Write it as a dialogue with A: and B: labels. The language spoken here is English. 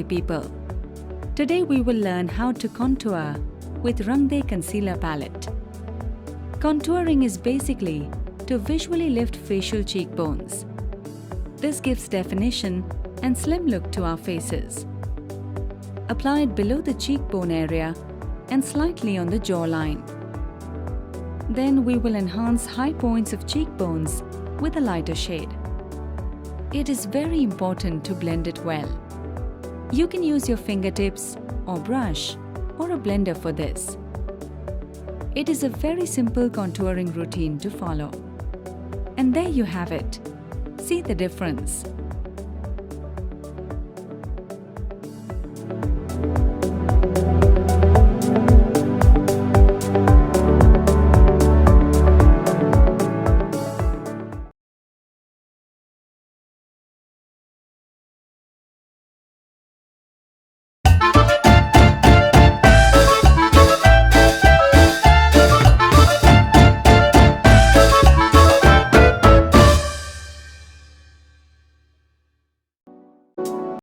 A: lovely people. Today we will learn how to contour with Rang De Concealer Palette. Contouring is basically to visually lift facial cheekbones. This gives definition and slim look to our faces. Apply it below the cheekbone area and slightly on the jawline. Then we will enhance high points of cheekbones with a lighter shade. It is very important to blend it well. You can use your fingertips or brush or a blender for this. It is a very simple contouring routine to follow. And there you have it. See the difference.